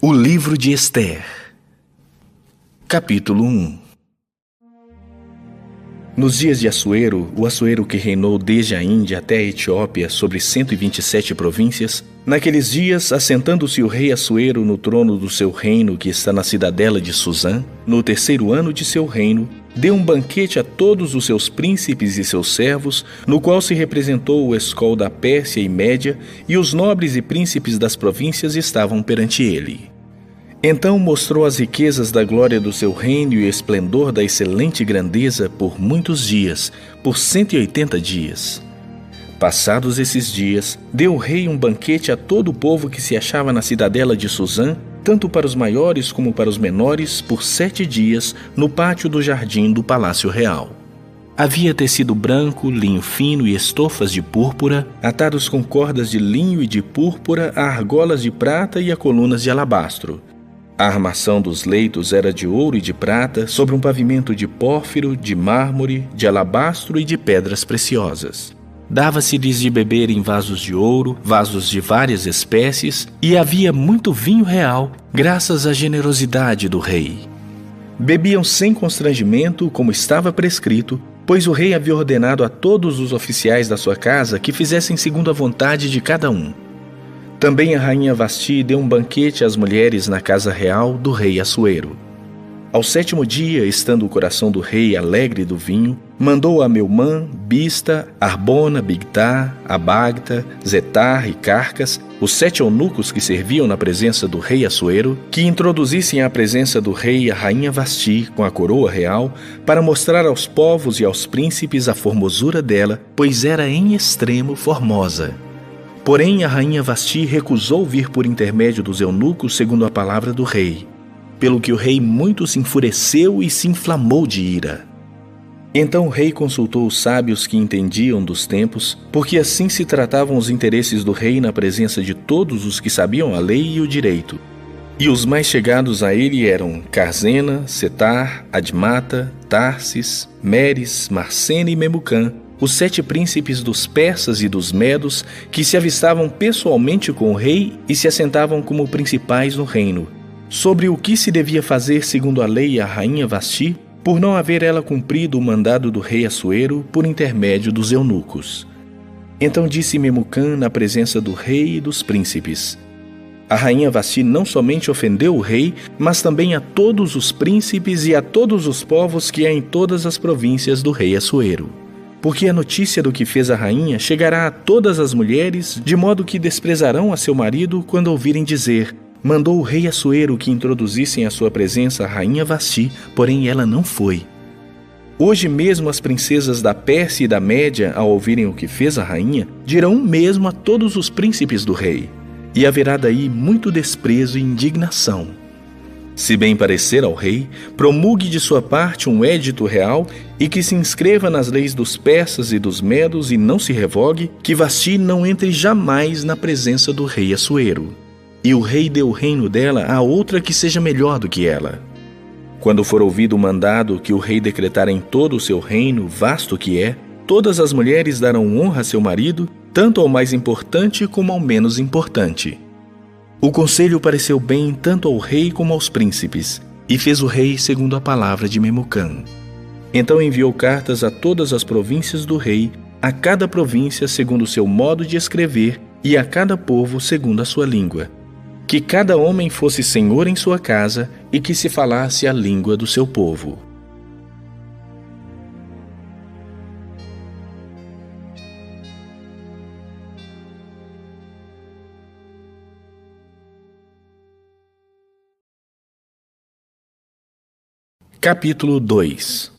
O livro de Ester. Capítulo 1. Nos dias de Assuero, o Assuero que reinou desde a Índia até a Etiópia sobre 127 províncias, naqueles dias, assentando-se o rei Assuero no trono do seu reino que está na cidadela de Susã, no 3º ano de seu reino, deu um banquete a todos os seus príncipes e seus servos, no qual se representou o escol da Pérsia e Média, e os nobres e príncipes das províncias estavam perante ele. Então mostrou as riquezas da glória do seu reino e o esplendor da excelente grandeza por muitos dias, por 180 dias. Passados esses dias, deu o rei um banquete a todo o povo que se achava na cidadela de Susã, tanto para os maiores como para os menores, por 7 dias, no pátio do jardim do palácio real. Havia tecido branco, linho fino e estofas de púrpura, atados com cordas de linho e de púrpura a argolas de prata e a colunas de alabastro. A armação dos leitos era de ouro e de prata, sobre um pavimento de pórfiro, de mármore, de alabastro e de pedras preciosas. Dava-se-lhes de beber em vasos de ouro, vasos de várias espécies, e havia muito vinho real, graças à generosidade do rei. Bebiam sem constrangimento, como estava prescrito, pois o rei havia ordenado a todos os oficiais da sua casa que fizessem segundo a vontade de cada um. Também a rainha Vasti deu um banquete às mulheres na casa real do rei Assuero. Ao 7º dia, estando o coração do rei alegre do vinho, mandou a Meumã, Bista, Arbona, Bigtá, Abagta, Zetar e Carcas, os 7 eunucos que serviam na presença do rei Assuero, que introduzissem à presença do rei a rainha Vasti com a coroa real, para mostrar aos povos e aos príncipes a formosura dela, pois era em extremo formosa. Porém, a rainha Vasti recusou vir por intermédio dos eunucos segundo a palavra do rei, pelo que o rei muito se enfureceu e se inflamou de ira. Então o rei consultou os sábios que entendiam dos tempos, porque assim se tratavam os interesses do rei na presença de todos os que sabiam a lei e o direito. E os mais chegados a ele eram Carzena, Setar, Admata, Tarsis, Meres, Marsena e Memucã, os 7 príncipes dos persas e dos medos, que se avistavam pessoalmente com o rei e se assentavam como principais no reino, sobre o que se devia fazer segundo a lei a rainha Vasti, por não haver ela cumprido o mandado do rei Assuero por intermédio dos eunucos. Então disse Memucã na presença do rei e dos príncipes: a rainha Vasti não somente ofendeu o rei, mas também a todos os príncipes e a todos os povos que há em todas as províncias do rei Assuero. Porque a notícia do que fez a rainha chegará a todas as mulheres, de modo que desprezarão a seu marido quando ouvirem dizer: mandou o rei Assuero que introduzissem à sua presença a rainha Vasti, porém ela não foi. Hoje mesmo as princesas da Pérsia e da Média, ao ouvirem o que fez a rainha, dirão o mesmo a todos os príncipes do rei, e haverá daí muito desprezo e indignação. Se bem parecer ao rei, promulgue de sua parte um édito real e que se inscreva nas leis dos persas e dos medos e não se revogue, que Vasti não entre jamais na presença do rei Assuero. E o rei dê o reino dela a outra que seja melhor do que ela. Quando for ouvido o mandado que o rei decretar em todo o seu reino, vasto que é, todas as mulheres darão honra a seu marido, tanto ao mais importante como ao menos importante. O conselho pareceu bem tanto ao rei como aos príncipes, e fez o rei segundo a palavra de Memucã. Então enviou cartas a todas as províncias do rei, a cada província segundo o seu modo de escrever, e a cada povo segundo a sua língua. Que cada homem fosse senhor em sua casa, e que se falasse a língua do seu povo. Capítulo 2.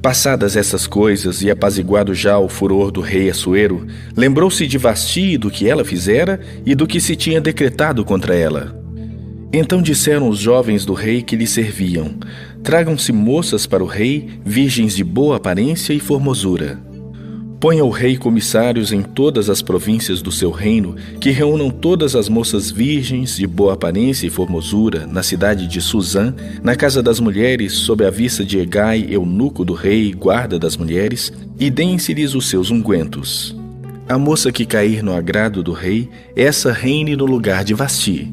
Passadas essas coisas e apaziguado já o furor do rei Assuero, lembrou-se de Vasti e do que ela fizera e do que se tinha decretado contra ela. Então disseram os jovens do rei que lhe serviam: tragam-se moças para o rei, virgens de boa aparência e formosura. Ponha o rei comissários em todas as províncias do seu reino, que reúnam todas as moças virgens, de boa aparência e formosura, na cidade de Susã, na casa das mulheres, sob a vista de Hegai, eunuco do rei, guarda das mulheres, e deem-se-lhes os seus ungüentos. A moça que cair no agrado do rei, essa reine no lugar de Vasti.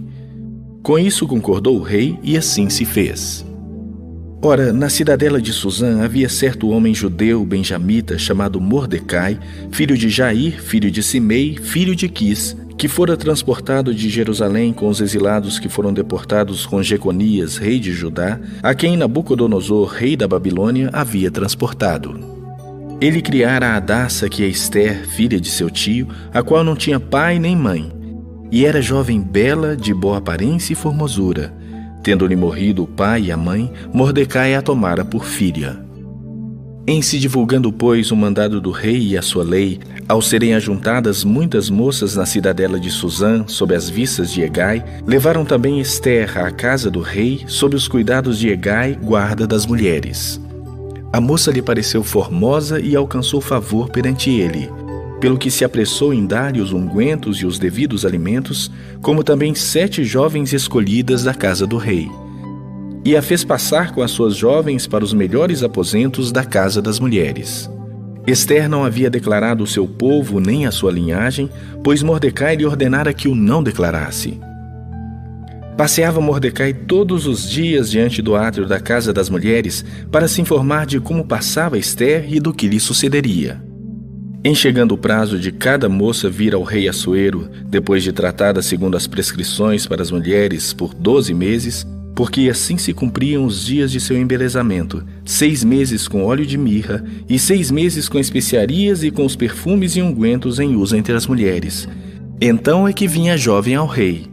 Com isso concordou o rei, e assim se fez. Ora, na cidadela de Susã havia certo homem judeu benjamita chamado Mordecai, filho de Jair, filho de Simei, filho de Quis, que fora transportado de Jerusalém com os exilados que foram deportados com Jeconias, rei de Judá, a quem Nabucodonosor, rei da Babilônia, havia transportado. Ele criara a Hadassa, que é Ester, filha de seu tio, a qual não tinha pai nem mãe, e era jovem bela, de boa aparência e formosura. Tendo-lhe morrido o pai e a mãe, Mordecai a tomara por filha. Em se divulgando, pois, o mandado do rei e a sua lei, ao serem ajuntadas muitas moças na cidadela de Susã, sob as vistas de Hegai, levaram também Ester à casa do rei, sob os cuidados de Hegai, guarda das mulheres. A moça lhe pareceu formosa e alcançou favor perante ele, pelo que se apressou em dar-lhe os ungüentos e os devidos alimentos, como também 7 jovens escolhidas da casa do rei. E a fez passar com as suas jovens para os melhores aposentos da casa das mulheres. Ester não havia declarado o seu povo nem a sua linhagem, pois Mordecai lhe ordenara que o não declarasse. Passeava Mordecai todos os dias diante do átrio da casa das mulheres para se informar de como passava Ester e do que lhe sucederia. Em chegando o prazo de cada moça vir ao rei Assuero, depois de tratada segundo as prescrições para as mulheres por 12 meses, porque assim se cumpriam os dias de seu embelezamento, 6 meses com óleo de mirra e 6 meses com especiarias e com os perfumes e ungüentos em uso entre as mulheres. Então é que vinha a jovem ao rei.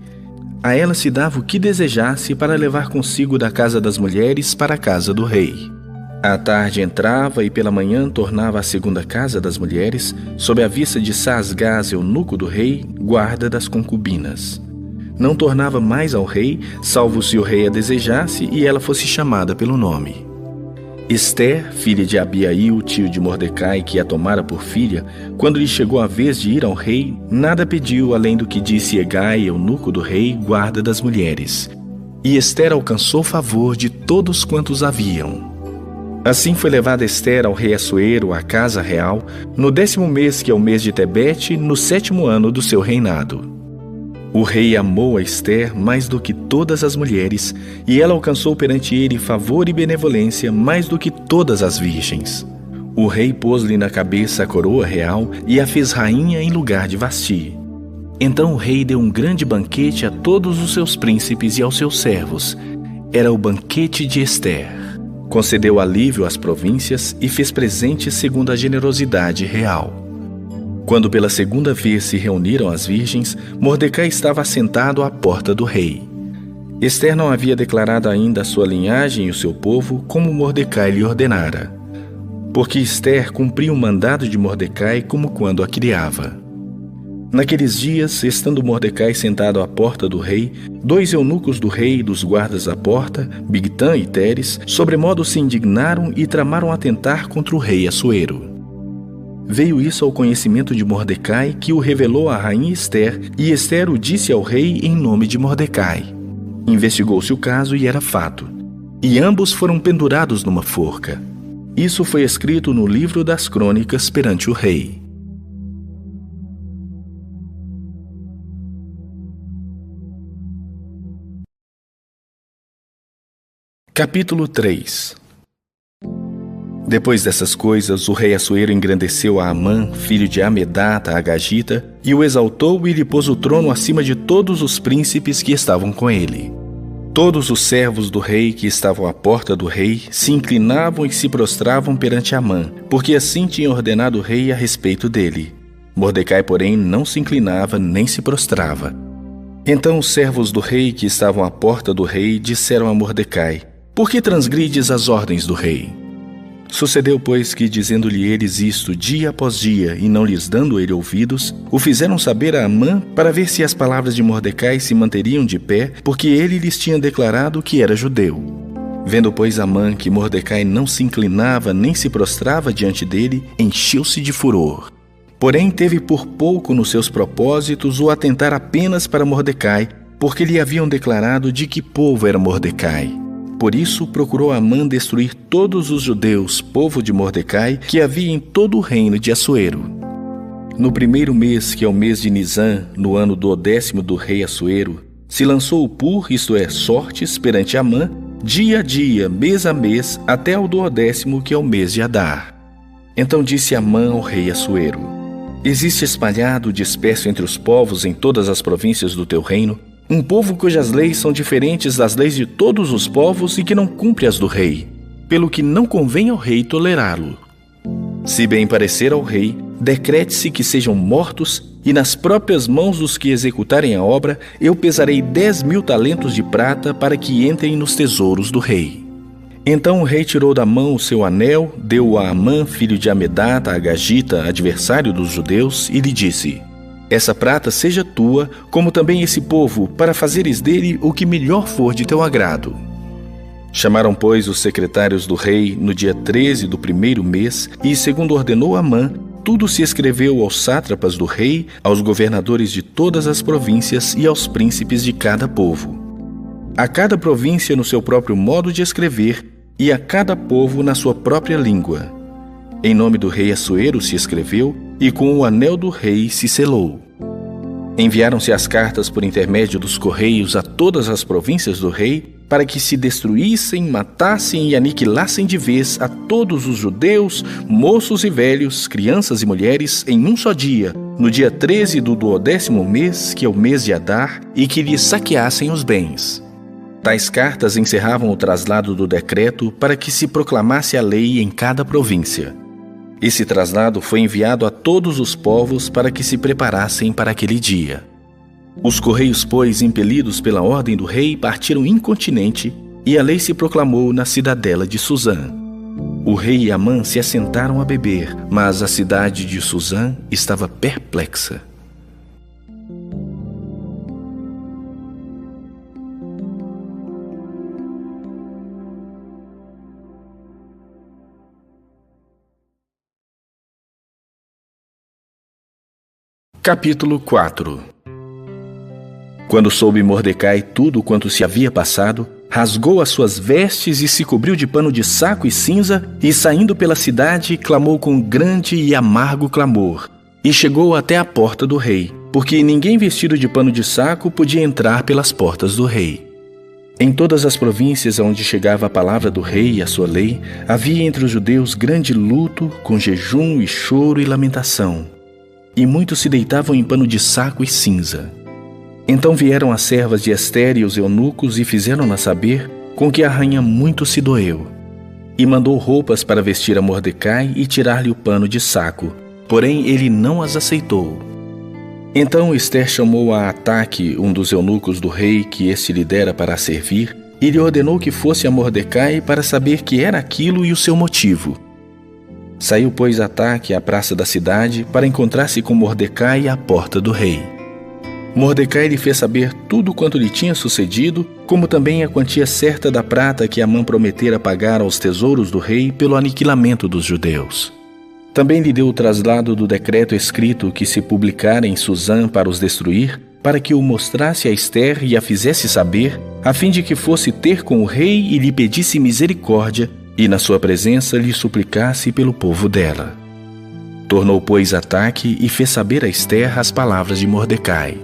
A ela se dava o que desejasse para levar consigo da casa das mulheres para a casa do rei. À tarde entrava e pela manhã tornava à segunda casa das mulheres, sob a vista de Saasgás, eunuco do rei, guarda das concubinas. Não tornava mais ao rei, salvo se o rei a desejasse e ela fosse chamada pelo nome. Ester, filha de Abiail, tio de Mordecai, que a tomara por filha, quando lhe chegou a vez de ir ao rei, nada pediu além do que disse Hegai, eunuco do rei, guarda das mulheres. E Ester alcançou favor de todos quantos haviam. Assim foi levada Ester ao rei Assuero, à casa real, no 10º mês, que é o mês de Tebete, no 7º ano do seu reinado. O rei amou a Ester mais do que todas as mulheres, e ela alcançou perante ele favor e benevolência mais do que todas as virgens. O rei pôs-lhe na cabeça a coroa real e a fez rainha em lugar de Vasti. Então o rei deu um grande banquete a todos os seus príncipes e aos seus servos. Era o banquete de Ester. Concedeu alívio às províncias e fez presentes segundo a generosidade real. Quando pela segunda vez se reuniram as virgens, Mordecai estava assentado à porta do rei. Ester não havia declarado ainda a sua linhagem e o seu povo, como Mordecai lhe ordenara. Porque Ester cumpria o mandado de Mordecai como quando a criava. Naqueles dias, estando Mordecai sentado à porta do rei, 2 eunucos do rei e dos guardas da porta, Bigtã e Teres, sobremodo se indignaram e tramaram atentar contra o rei Assuero. Veio isso ao conhecimento de Mordecai, que o revelou à rainha Ester, e Ester o disse ao rei em nome de Mordecai. Investigou-se o caso e era fato. E ambos foram pendurados numa forca. Isso foi escrito no livro das crônicas perante o rei. Capítulo 3. Depois dessas coisas, o rei Assuero engrandeceu a Amã, filho de Amedata, a Agagita, e o exaltou e lhe pôs o trono acima de todos os príncipes que estavam com ele. Todos os servos do rei que estavam à porta do rei se inclinavam e se prostravam perante Amã, porque assim tinha ordenado o rei a respeito dele. Mordecai, porém, não se inclinava nem se prostrava. Então os servos do rei que estavam à porta do rei disseram a Mordecai: Por que transgrides as ordens do rei? Sucedeu, pois, que, dizendo-lhe eles isto dia após dia, e não lhes dando ele ouvidos, o fizeram saber a Amã, para ver se as palavras de Mordecai se manteriam de pé, porque ele lhes tinha declarado que era judeu. Vendo, pois, Amã que Mordecai não se inclinava nem se prostrava diante dele, encheu-se de furor. Porém, teve por pouco nos seus propósitos o atentar apenas para Mordecai, porque lhe haviam declarado de que povo era Mordecai. Por isso procurou Amã destruir todos os judeus, povo de Mordecai, que havia em todo o reino de Assuero. No 1º mês, que é o mês de Nisã, no ano do 10º do rei Assuero, Se lançou o pur, isto é, sortes, perante Amã, dia a dia, mês a mês, até ao 12º, que é o mês de Adar. Então disse Amã ao rei Assuero: existe espalhado, disperso entre os povos em todas as províncias do teu reino, um povo cujas leis são diferentes das leis de todos os povos e que não cumpre as do rei, pelo que não convém ao rei tolerá-lo. Se bem parecer ao rei, decrete-se que sejam mortos, e nas próprias mãos dos que executarem a obra, eu pesarei 10.000 talentos de prata para que entrem nos tesouros do rei. Então o rei tirou da mão o seu anel, deu-o a Amã, filho de Amedata, agagita, adversário dos judeus, e lhe disse: essa prata seja tua, como também esse povo, para fazeres dele o que melhor for de teu agrado. Chamaram, pois, os secretários do rei no dia 13 do 1º mês, e, segundo ordenou Amã, tudo se escreveu aos sátrapas do rei, aos governadores de todas as províncias e aos príncipes de cada povo. A cada província no seu próprio modo de escrever, e a cada povo na sua própria língua. Em nome do rei Assuero se escreveu, e com o anel do rei se selou. Enviaram-se as cartas por intermédio dos correios a todas as províncias do rei, para que se destruíssem, matassem e aniquilassem de vez a todos os judeus, moços e velhos, crianças e mulheres, em um só dia, no dia 13 do 12º mês, que é o mês de Adar, e que lhes saqueassem os bens. Tais cartas encerravam o traslado do decreto para que se proclamasse a lei em cada província. Esse traslado foi enviado a todos os povos para que se preparassem para aquele dia. Os correios, pois, impelidos pela ordem do rei, partiram incontinenti, e a lei se proclamou na cidadela de Suzã. O rei e Amã se assentaram a beber, mas a cidade de Suzã estava perplexa. Capítulo 4. Quando soube Mordecai tudo quanto se havia passado, rasgou as suas vestes e se cobriu de pano de saco e cinza, e saindo pela cidade, clamou com grande e amargo clamor, e chegou até a porta do rei, porque ninguém vestido de pano de saco podia entrar pelas portas do rei. Em todas as províncias onde chegava a palavra do rei e a sua lei, havia entre os judeus grande luto, com jejum e choro e lamentação. E muitos se deitavam em pano de saco e cinza. Então vieram as servas de Ester e os eunucos e fizeram-na saber, com que a rainha muito se doeu. E mandou roupas para vestir a Mordecai e tirar-lhe o pano de saco, porém ele não as aceitou. Então Ester chamou a Ataque, um dos eunucos do rei que este lhe dera para a servir, e lhe ordenou que fosse a Mordecai para saber que era aquilo e o seu motivo. Saiu, pois, Ataque à praça da cidade para encontrar-se com Mordecai à porta do rei. Mordecai lhe fez saber tudo quanto lhe tinha sucedido, como também a quantia certa da prata que Amã prometera pagar aos tesouros do rei pelo aniquilamento dos judeus. Também lhe deu o traslado do decreto escrito que se publicara em Suzã para os destruir, para que o mostrasse a Ester e a fizesse saber, a fim de que fosse ter com o rei e lhe pedisse misericórdia, e na sua presença lhe suplicasse pelo povo dela. Tornou, pois, Ataque e fez saber a Ester as palavras de Mordecai.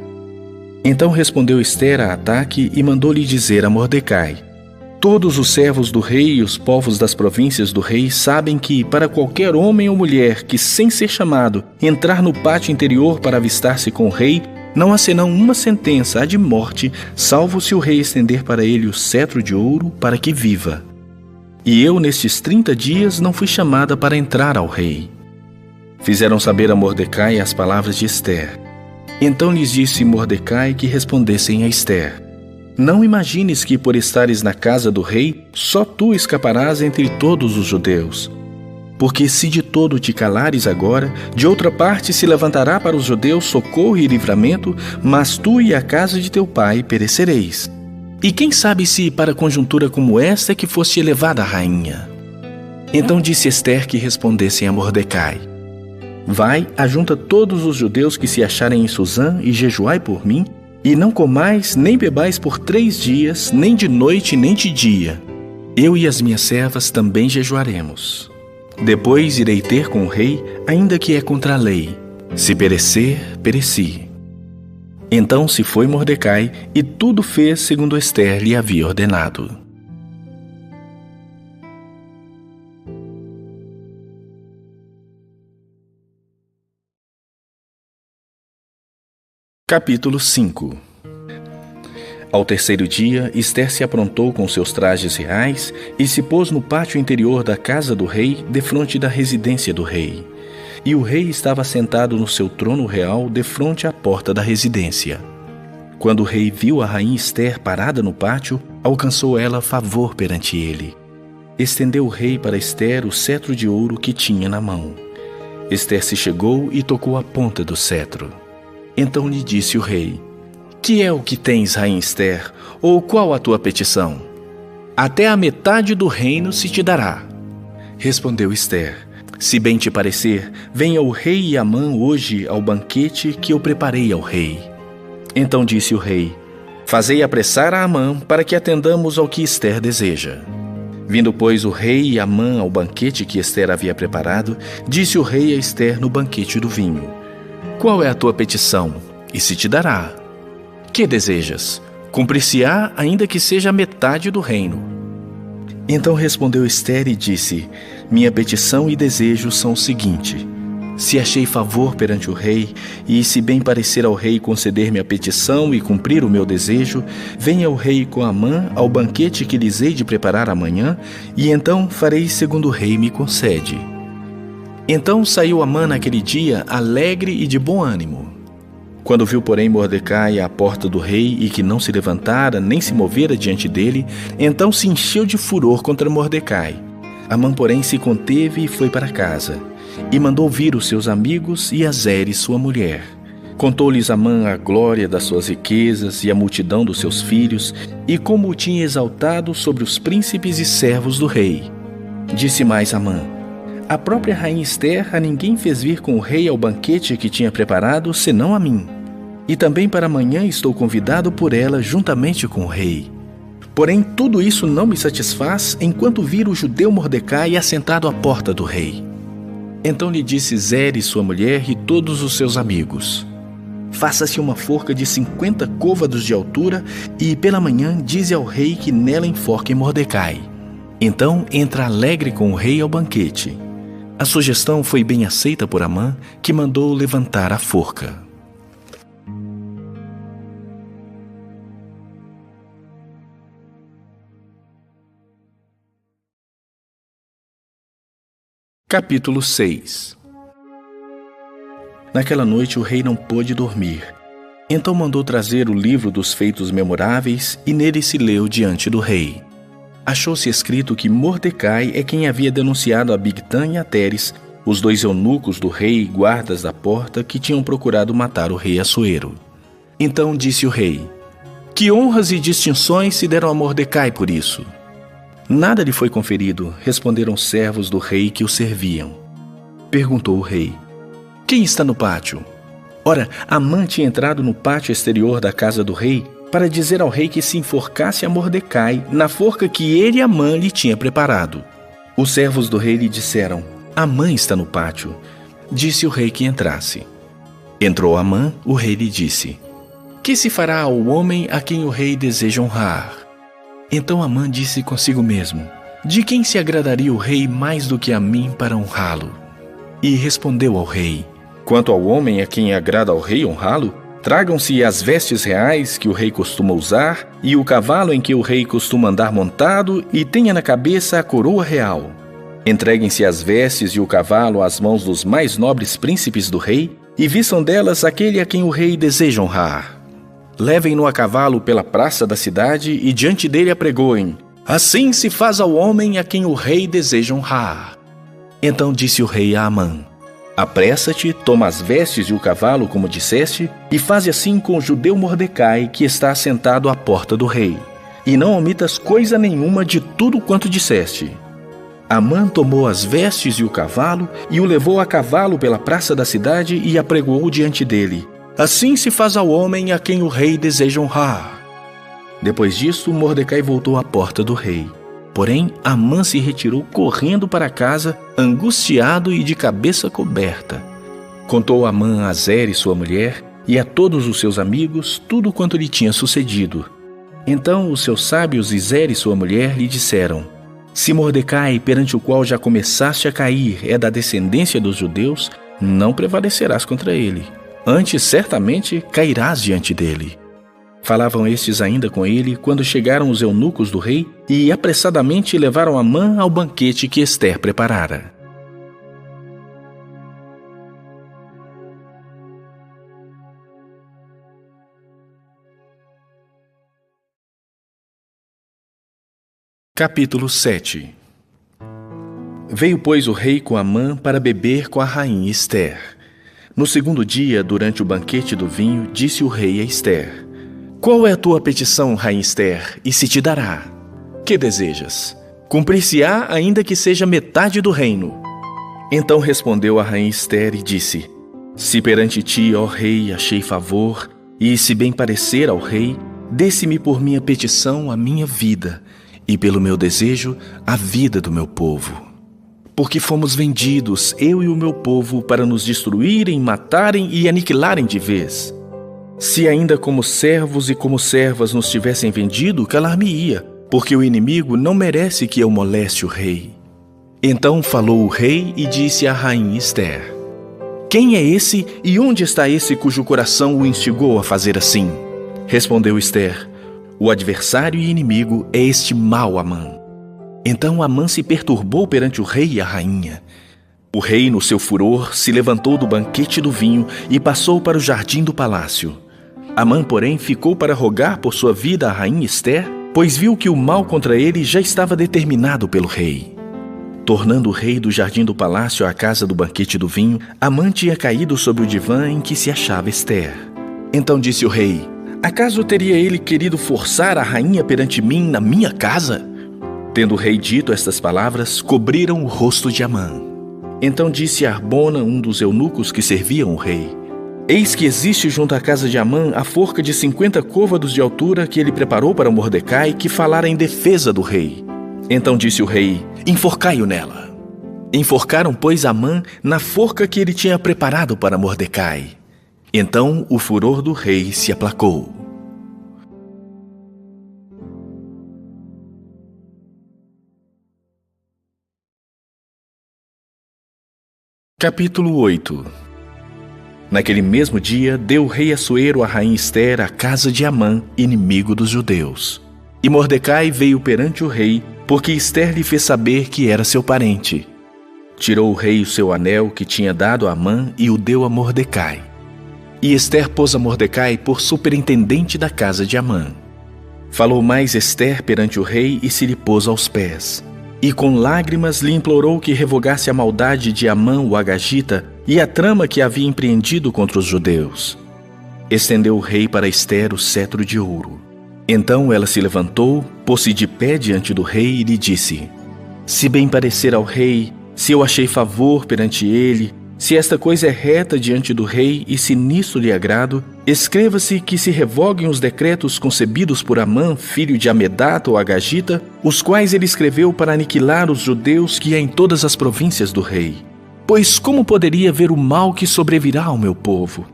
Então respondeu Ester a Ataque e mandou-lhe dizer a Mordecai: todos os servos do rei e os povos das províncias do rei sabem que, para qualquer homem ou mulher que, sem ser chamado, entrar no pátio interior para avistar-se com o rei, não há senão uma sentença, a de morte, salvo se o rei estender para ele o cetro de ouro para que viva. E eu, nestes 30 dias, não fui chamada para entrar ao rei. Fizeram saber a Mordecai as palavras de Ester. Então lhes disse Mordecai que respondessem a Ester: não imagines que, por estares na casa do rei, só tu escaparás entre todos os judeus. Porque se de todo te calares agora, de outra parte se levantará para os judeus socorro e livramento, mas tu e a casa de teu pai perecereis. E quem sabe se, para conjuntura como esta, é que foste elevada a rainha? Então disse Ester que respondessem a Mordecai: vai, ajunta todos os judeus que se acharem em Suzã e jejuai por mim, e não comais nem bebais por 3 dias, nem de noite nem de dia. Eu e as minhas servas também jejuaremos. Depois irei ter com o rei, ainda que é contra a lei. Se perecer, pereci. Então se foi Mordecai e tudo fez segundo Ester lhe havia ordenado. Capítulo 5. Ao terceiro dia, Ester se aprontou com seus trajes reais e se pôs no pátio interior da casa do rei, defronte da residência do rei. E o rei estava sentado no seu trono real, defronte à porta da residência. Quando o rei viu a rainha Ester parada no pátio, alcançou ela favor perante ele. Estendeu o rei para Ester o cetro de ouro que tinha na mão. Ester se chegou e tocou a ponta do cetro. Então lhe disse o rei: Que é o que tens, rainha Ester, ou qual a tua petição? Até a metade do reino se te dará. Respondeu Ester: Se bem te parecer, venha o rei Amã hoje ao banquete que eu preparei ao rei. Então disse o rei: Fazei apressar a Amã para que atendamos ao que Ester deseja. Vindo, pois, o rei Amã ao banquete que Ester havia preparado, disse o rei a Ester no banquete do vinho: Qual é a tua petição? E se te dará. Que desejas? Cumprir-se-á, ainda que seja a metade do reino. Então respondeu Ester e disse: Minha petição e desejo são o seguinte: se achei favor perante o rei, e se bem parecer ao rei conceder-me a petição e cumprir o meu desejo, venha o rei com Amã ao banquete que lhes hei de preparar amanhã, e então farei segundo o rei me concede. Então saiu Amã naquele dia alegre e de bom ânimo. Quando viu, porém, Mordecai à porta do rei e que não se levantara nem se movera diante dele, então se encheu de furor contra Mordecai. Amã, porém, se conteve e foi para casa, e mandou vir os seus amigos e a Zeres, sua mulher. Contou-lhes Amã a glória das suas riquezas e a multidão dos seus filhos, e como o tinha exaltado sobre os príncipes e servos do rei. Disse mais Amã: A própria rainha Ester a ninguém fez vir com o rei ao banquete que tinha preparado, senão a mim. E também para amanhã estou convidado por ela juntamente com o rei. Porém, tudo isso não me satisfaz enquanto vir o judeu Mordecai assentado à porta do rei. Então lhe disse Zeres, sua mulher, e todos os seus amigos: Faça-se uma forca de 50 côvados de altura, e pela manhã dize ao rei que nela enforque Mordecai. Então entra alegre com o rei ao banquete. A sugestão foi bem aceita por Amã, que mandou levantar a forca. Capítulo 6. Naquela noite o rei não pôde dormir. Então mandou trazer o livro dos feitos memoráveis, e nele se leu diante do rei. Achou-se escrito que Mordecai é quem havia denunciado a Bigtã e a Teres, os dois eunucos do rei e guardas da porta que tinham procurado matar o rei Assuero. Então disse o rei: Que honras e distinções se deram a Mordecai por isso? Nada lhe foi conferido, responderam os servos do rei que o serviam. Perguntou o rei: Quem está no pátio? Ora, Amã tinha entrado no pátio exterior da casa do rei para dizer ao rei que se enforcasse a Mordecai na forca que ele, Amã, lhe tinha preparado. Os servos do rei lhe disseram: Amã está no pátio. Disse o rei que entrasse. Entrou Amã, o rei lhe disse: Que se fará ao homem a quem o rei deseja honrar? Então Amã disse consigo mesmo: De quem se agradaria o rei mais do que a mim para honrá-lo? E respondeu ao rei: Quanto ao homem a quem agrada ao rei honrá-lo, tragam-se as vestes reais que o rei costuma usar, e o cavalo em que o rei costuma andar montado, e tenha na cabeça a coroa real. Entreguem-se as vestes e o cavalo às mãos dos mais nobres príncipes do rei, e vistam delas aquele a quem o rei deseja honrar. Levem-no a cavalo pela praça da cidade e diante dele apregoem: Assim se faz ao homem a quem o rei deseja honrar. Então disse o rei a Amã: Apressa-te, toma as vestes e o cavalo, como disseste, e faze assim com o judeu Mordecai, que está assentado à porta do rei. E não omitas coisa nenhuma de tudo quanto disseste. Amã tomou as vestes e o cavalo, e o levou a cavalo pela praça da cidade e apregoou diante dele: Assim se faz ao homem a quem o rei deseja honrar. Depois disso, Mordecai voltou à porta do rei. Porém, Amã se retirou correndo para casa, angustiado e de cabeça coberta. Contou Amã a Zeres, sua mulher, e a todos os seus amigos tudo quanto lhe tinha sucedido. Então os seus sábios e Zeres, sua mulher, lhe disseram: se Mordecai, perante o qual já começaste a cair, é da descendência dos judeus, não prevalecerás contra ele. Antes, certamente, cairás diante dele. Falavam estes ainda com ele quando chegaram os eunucos do rei e apressadamente levaram Amã ao banquete que Ester preparara. Capítulo 7. Veio, pois, o rei com Amã para beber com a rainha Ester. No segundo dia, durante o banquete do vinho, disse o rei a Ester: qual é a tua petição, rainha Ester, e se te dará? Que desejas? Cumprir-se-á ainda que seja metade do reino. Então respondeu a rainha Ester e disse: se perante ti, ó rei, achei favor, e se bem parecer ao rei, dê-se-me por minha petição a minha vida, e pelo meu desejo a vida do meu povo. Porque fomos vendidos, eu e o meu povo, para nos destruírem, matarem e aniquilarem de vez. Se ainda como servos e como servas nos tivessem vendido, calar-me-ia, porque o inimigo não merece que eu moleste o rei. Então falou o rei e disse à rainha Ester: quem é esse e onde está esse cujo coração o instigou a fazer assim? Respondeu Ester: o adversário e inimigo é este mau Amã. Então Amã se perturbou perante o rei e a rainha. O rei, no seu furor, se levantou do banquete do vinho e passou para o jardim do palácio. Amã, porém, ficou para rogar por sua vida à rainha Ester, pois viu que o mal contra ele já estava determinado pelo rei. Tornando o rei do jardim do palácio à casa do banquete do vinho, Amã tinha caído sobre o divã em que se achava Ester. Então disse o rei: acaso teria ele querido forçar a rainha perante mim na minha casa? Tendo o rei dito estas palavras, cobriram o rosto de Amã. Então disse Arbona, um dos eunucos que serviam o rei: eis que existe junto à casa de Amã a forca de 50 côvados de altura que ele preparou para Mordecai, que falara em defesa do rei. Então disse o rei: enforcai-o nela. Enforcaram, pois, Amã na forca que ele tinha preparado para Mordecai. Então o furor do rei se aplacou. Capítulo 8. Naquele mesmo dia, deu o rei Assuero a rainha Ester à casa de Amã, inimigo dos judeus. E Mordecai veio perante o rei, porque Ester lhe fez saber que era seu parente. Tirou o rei o seu anel que tinha dado a Amã e o deu a Mordecai. E Ester pôs a Mordecai por superintendente da casa de Amã. Falou mais Ester perante o rei e se lhe pôs aos pés. E com lágrimas lhe implorou que revogasse a maldade de Amã o Agagita e a trama que havia empreendido contra os judeus. Estendeu o rei para Ester o cetro de ouro. Então ela se levantou, pôs-se de pé diante do rei e lhe disse: se bem parecer ao rei, se eu achei favor perante ele, se esta coisa é reta diante do rei e se nisso lhe agrado, escreva-se que se revoguem os decretos concebidos por Amã, filho de Amedata ou Agagita, os quais ele escreveu para aniquilar os judeus que há em todas as províncias do rei. Pois como poderia ver o mal que sobrevirá ao meu povo?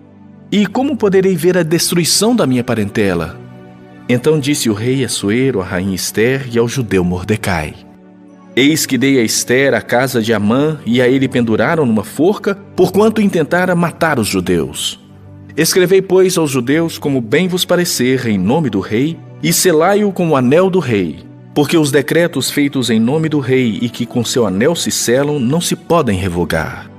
E como poderei ver a destruição da minha parentela? Então disse o rei Assuero à rainha Ester e ao judeu Mordecai: eis que dei a Ester a casa de Amã e a ele penduraram numa forca, porquanto intentara matar os judeus. Escrevei, pois, aos judeus como bem vos parecer em nome do rei, e selai-o com o anel do rei, porque os decretos feitos em nome do rei e que com seu anel se selam não se podem revogar.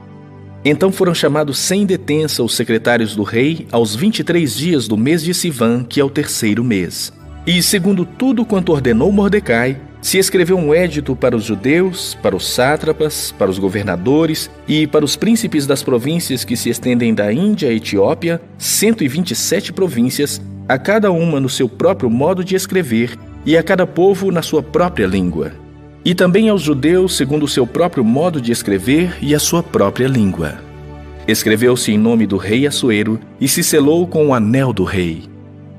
Então foram chamados sem detença os secretários do rei aos 23 dias do mês de Sivan, que é o terceiro mês. E, segundo tudo quanto ordenou Mordecai, se escreveu um édito para os judeus, para os sátrapas, para os governadores e para os príncipes das províncias que se estendem da Índia à Etiópia, 127 províncias, a cada uma no seu próprio modo de escrever e a cada povo na sua própria língua. E também aos judeus segundo o seu próprio modo de escrever e a sua própria língua. Escreveu-se em nome do rei Assuero e se selou com o anel do rei.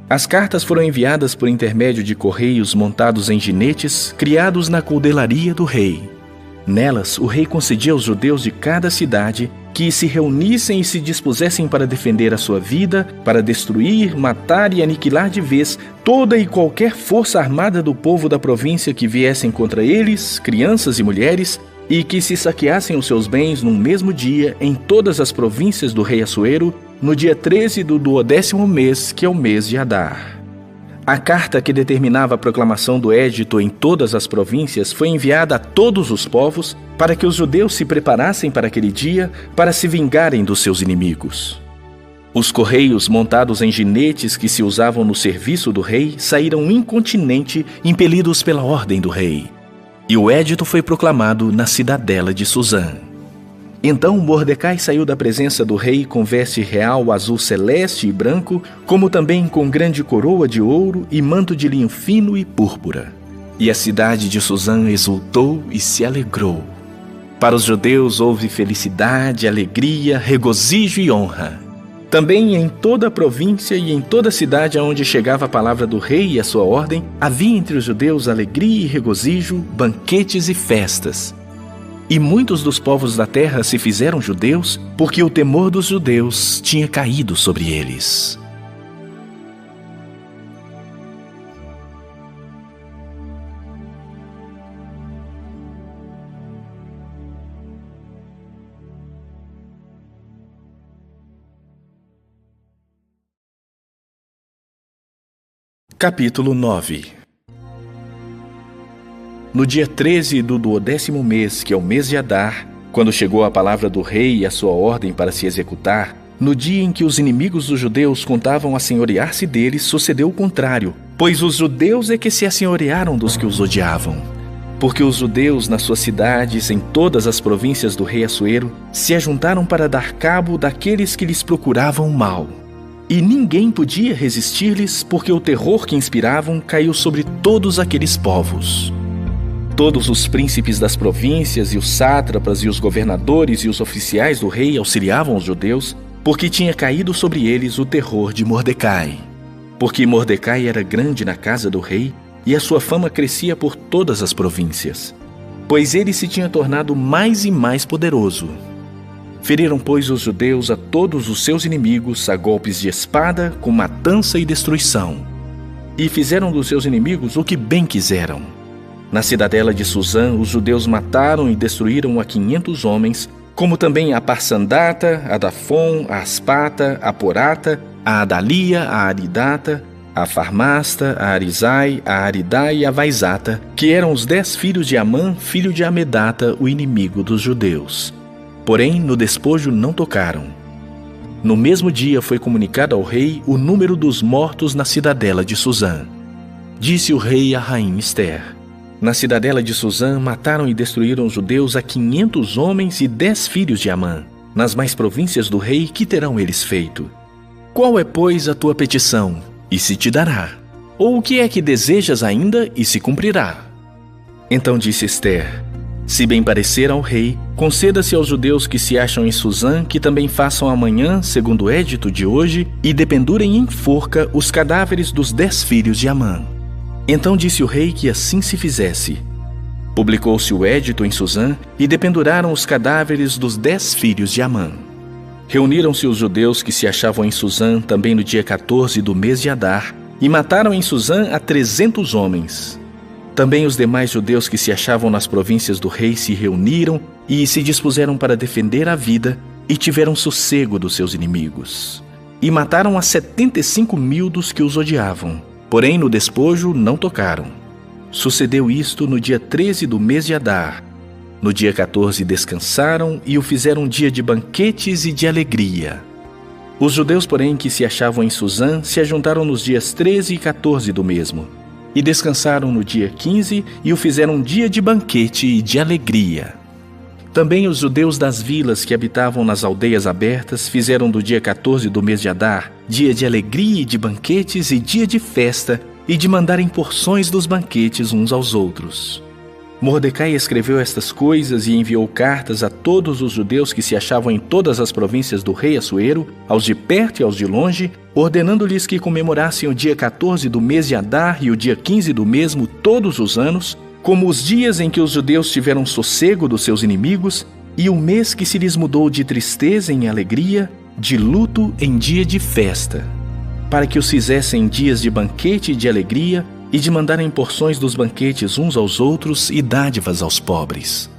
As cartas foram enviadas por intermédio de correios montados em jinetes, criados na coudelaria do rei. Nelas, o rei concedia aos judeus de cada cidade que se reunissem e se dispusessem para defender a sua vida, para destruir, matar e aniquilar de vez toda e qualquer força armada do povo da província que viessem contra eles, crianças e mulheres, e que se saqueassem os seus bens num mesmo dia em todas as províncias do rei Assuero, no dia 13 do 12º mês, que é o mês de Adar. A carta que determinava a proclamação do édito em todas as províncias foi enviada a todos os povos para que os judeus se preparassem para aquele dia para se vingarem dos seus inimigos. Os correios montados em jinetes que se usavam no serviço do rei saíram incontinenti, impelidos pela ordem do rei. E o édito foi proclamado na cidadela de Suzã. Então Mordecai saiu da presença do rei com veste real azul celeste e branco, como também com grande coroa de ouro e manto de linho fino e púrpura. E a cidade de Suzã exultou e se alegrou. Para os judeus houve felicidade, alegria, regozijo e honra. Também em toda a província e em toda a cidade aonde chegava a palavra do rei e a sua ordem, havia entre os judeus alegria e regozijo, banquetes e festas. E muitos dos povos da terra se fizeram judeus, porque o temor dos judeus tinha caído sobre eles. Capítulo 9. No dia 13 do 12º mês, que é o mês de Adar, quando chegou a palavra do rei e a sua ordem para se executar, no dia em que os inimigos dos judeus contavam assenhorear-se deles, sucedeu o contrário, pois os judeus é que se assenhorearam dos que os odiavam. Porque os judeus nas suas cidades, em todas as províncias do rei Assuero, se ajuntaram para dar cabo daqueles que lhes procuravam o mal. E ninguém podia resistir-lhes, porque o terror que inspiravam caiu sobre todos aqueles povos. Todos os príncipes das províncias e os sátrapas e os governadores e os oficiais do rei auxiliavam os judeus, porque tinha caído sobre eles o terror de Mordecai. Porque Mordecai era grande na casa do rei, e a sua fama crescia por todas as províncias, pois ele se tinha tornado mais e mais poderoso. Feriram, pois, os judeus a todos os seus inimigos a golpes de espada, com matança e destruição. E fizeram dos seus inimigos o que bem quiseram. Na cidadela de Suzã, os judeus mataram e destruíram a 500 homens, como também a Parsandata, a Dafon, a Aspata, a Porata, a Adalia, a Aridata, a Farmasta, a Arizai, a Aridai e a Vaizata, que eram os 10 filhos de Amã, filho de Amedata, o inimigo dos judeus. Porém, no despojo não tocaram. No mesmo dia foi comunicado ao rei o número dos mortos na cidadela de Suzã. Disse o rei à rainha Ester: na cidadela de Suzã mataram e destruíram os judeus a 500 homens e 10 filhos de Amã. Nas mais províncias do rei, que terão eles feito? Qual é, pois, a tua petição? E se te dará. Ou o que é que desejas ainda e se cumprirá? Então disse Ester: se bem parecer ao rei, conceda-se aos judeus que se acham em Suzã que também façam amanhã, segundo o édito de hoje, e dependurem em forca os cadáveres dos 10 filhos de Amã. Então disse o rei que assim se fizesse. Publicou-se o édito em Suzã e dependuraram os cadáveres dos 10 filhos de Amã. Reuniram-se os judeus que se achavam em Suzã também no dia 14 do mês de Adar e mataram em Suzã a 300 homens. Também os demais judeus que se achavam nas províncias do rei se reuniram e se dispuseram para defender a vida e tiveram sossego dos seus inimigos. E mataram a 75.000 dos que os odiavam. Porém, no despojo não tocaram. Sucedeu isto no dia 13 do mês de Adar. No dia 14 descansaram e o fizeram um dia de banquetes e de alegria. Os judeus, porém, que se achavam em Suzã, se ajuntaram nos dias 13 e 14 do mesmo. E descansaram no dia 15 e o fizeram um dia de banquete e de alegria. Também os judeus das vilas que habitavam nas aldeias abertas fizeram do dia 14 do mês de Adar dia de alegria e de banquetes e dia de festa e de mandarem porções dos banquetes uns aos outros. Mordecai escreveu estas coisas e enviou cartas a todos os judeus que se achavam em todas as províncias do rei Assuero, aos de perto e aos de longe, ordenando-lhes que comemorassem o dia 14 do mês de Adar e o dia 15 do mesmo todos os anos, como os dias em que os judeus tiveram sossego dos seus inimigos, e o mês que se lhes mudou de tristeza em alegria, de luto em dia de festa, para que os fizessem dias de banquete e de alegria, e de mandarem porções dos banquetes uns aos outros e dádivas aos pobres.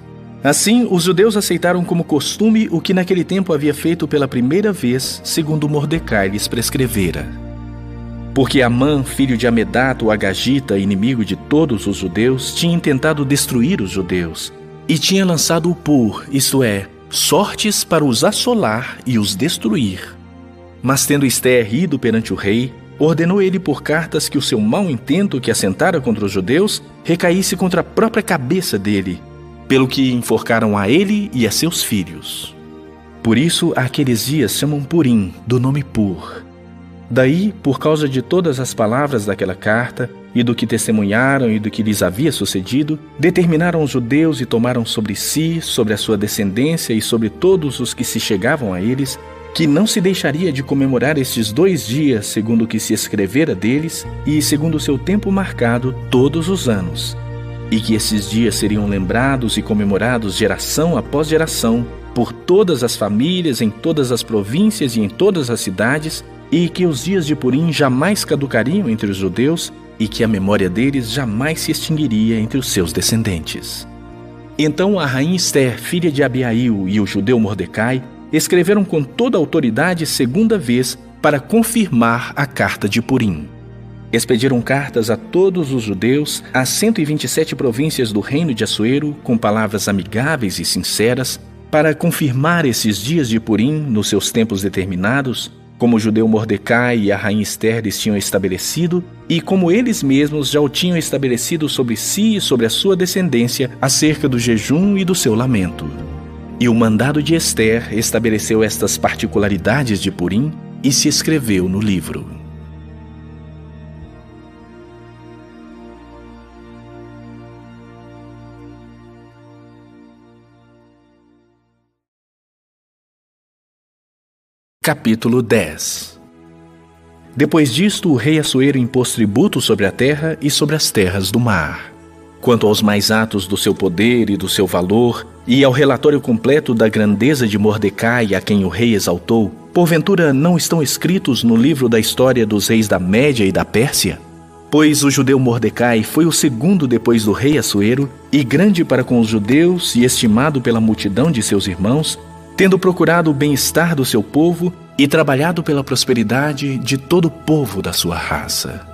Assim, os judeus aceitaram como costume o que naquele tempo havia feito pela primeira vez, segundo Mordecai lhes prescrevera. Porque Amã, filho de Amedato, o Agagita, inimigo de todos os judeus, tinha intentado destruir os judeus, e tinha lançado o pur, isto é, sortes para os assolar e os destruir. Mas tendo Ester ido perante o rei, ordenou ele por cartas que o seu mau intento que assentara contra os judeus recaísse contra a própria cabeça dele, pelo que enforcaram a ele e a seus filhos. Por isso, aqueles dias chamam Purim, do nome Pur. Daí, por causa de todas as palavras daquela carta, e do que testemunharam e do que lhes havia sucedido, determinaram os judeus e tomaram sobre si, sobre a sua descendência e sobre todos os que se chegavam a eles, que não se deixaria de comemorar estes 2 dias, segundo o que se escrevera deles, e segundo o seu tempo marcado, todos os anos, e que esses dias seriam lembrados e comemorados geração após geração, por todas as famílias, em todas as províncias e em todas as cidades, e que os dias de Purim jamais caducariam entre os judeus, e que a memória deles jamais se extinguiria entre os seus descendentes. Então a rainha Ester, filha de Abiail, e o judeu Mordecai escreveram com toda a autoridade segunda vez para confirmar a carta de Purim. Expediram cartas a todos os judeus, às 127 províncias do reino de Assuero, com palavras amigáveis e sinceras, para confirmar esses dias de Purim nos seus tempos determinados, como o judeu Mordecai e a rainha Ester lhes tinham estabelecido, e como eles mesmos já o tinham estabelecido sobre si e sobre a sua descendência, acerca do jejum e do seu lamento. E o mandado de Ester estabeleceu estas particularidades de Purim e se escreveu no livro. Capítulo 10. Depois disto, o rei Assuero impôs tributo sobre a terra e sobre as terras do mar. Quanto aos mais atos do seu poder e do seu valor, e ao relatório completo da grandeza de Mordecai, a quem o rei exaltou, porventura não estão escritos no livro da história dos reis da Média e da Pérsia? Pois o judeu Mordecai foi o segundo depois do rei Assuero, e grande para com os judeus e estimado pela multidão de seus irmãos, tendo procurado o bem-estar do seu povo e trabalhado pela prosperidade de todo o povo da sua raça.